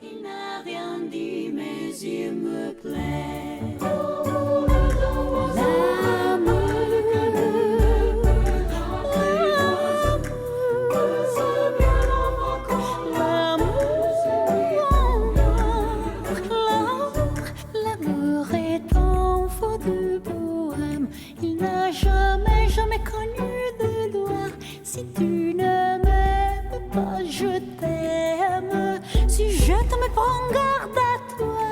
Il n'a rien dit, mais il me plaît. L'amour est un faux de bohème. Il n'a jamais, jamais connu de doigt. Si tu ne m'aimes pas, je t'aime. Si je t'aime, prends garde à toi.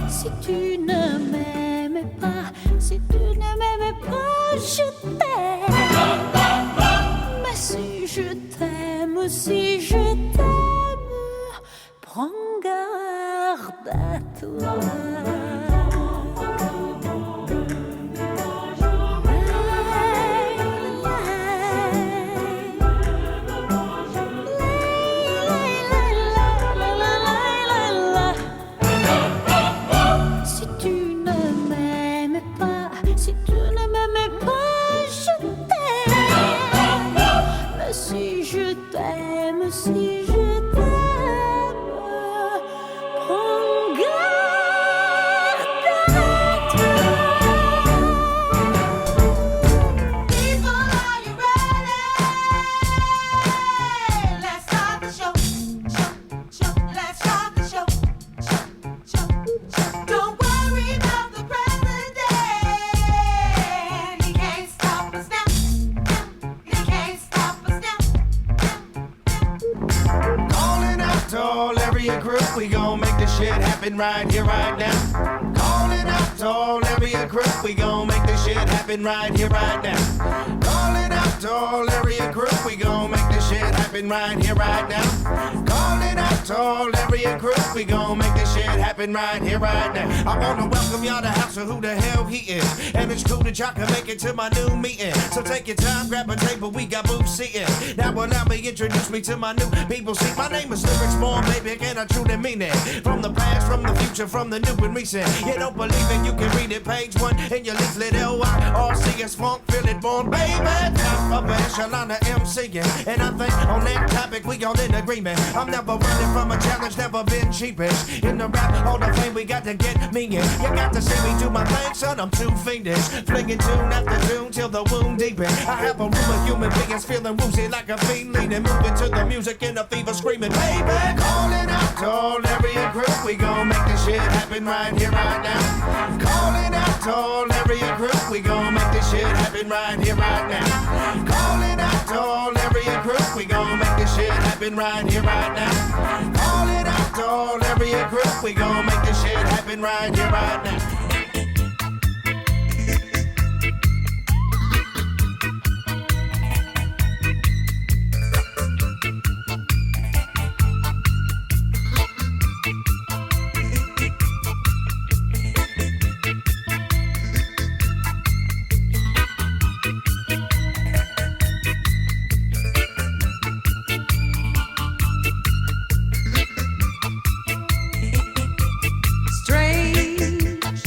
Si tu ne m'aimes pas, si tu ne m'aimes pas, je t'aime. Mais si je t'aime, si je t'aime, prends garde à toi. Si tu ne m'aimes pas, si tu ne m'aimes pas, je t'aime. Mais si je t'aime, si je t'aime, prends garde à toi. People, are you ready? Let's start the show. Let's start the show. Don't worry about the president. He can't stop us now. He can't stop us now. Calling out to all area group, we gon' make this shit happen right here, right now. Calling out to all area group, we gon' make this shit happen right here, right now. Calling out to all area group, we gon' make this shit happen right here, right now. Calling out to all area group, we gon' make this shit happen right here, right now. I wanna welcome y'all to house of who the hell he is. And it's cool that y'all can make it to my new meeting. So take your time, grab a table, we got booths seating. Now allow me introduce me to my new people. See, my name is Lyrics Born, baby, and I truly mean it. From the past, from the future, from the new and recent. You don't believe it, you can read it, page 1 in your leaflet. L-Y-R-C-S funk, feel it born, baby. Top of an echelon of MCing. And I think on that topic, we all in agreement. I'm never running from a challenge, never been cheapish. In the rap, all the fame we got to get me in. You got to see me do my thing, son, I'm too fiendish. Flinging tune after tune till the wound deepen. I have a room of human beings feeling woozy like a fiend leading. Moving to the music in a fever screaming, baby. Calling out to all area group, we gon' make this shit happen right here, right now. Calling out to all area group, we gon' make this shit happen right here, right now. Calling out to all area group, we gon' make this shit happen right here, right now. Calling out to all area group, we gon' make this shit happen right here, right now. Strange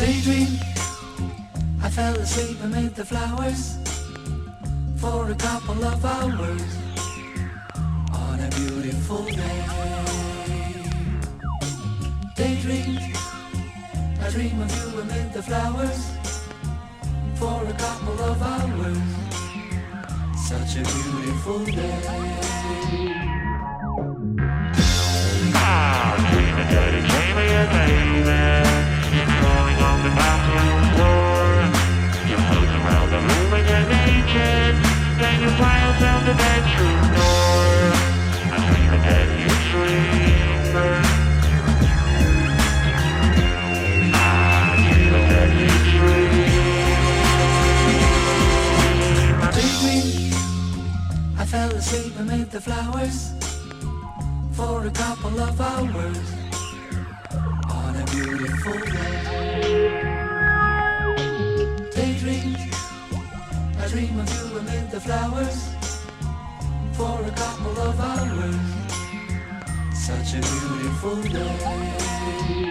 Daydream, I fell asleep amid the flowers for a couple of hours on a beautiful day. Daydream, I dream of you amid the flowers for a couple of hours. Such a beautiful day. Dreaming that it came here, baby. You're crawling on the bathroom floor. You're floating around the room and you're naked. Then you fly down the bedroom door. I'm dreaming that you dream. I'm dreaming that you dream. Daydream, I fell asleep amid the flowers for a couple of hours on a beautiful day. Daydream, I dream of you amid the flowers for a couple of hours. Such a beautiful day.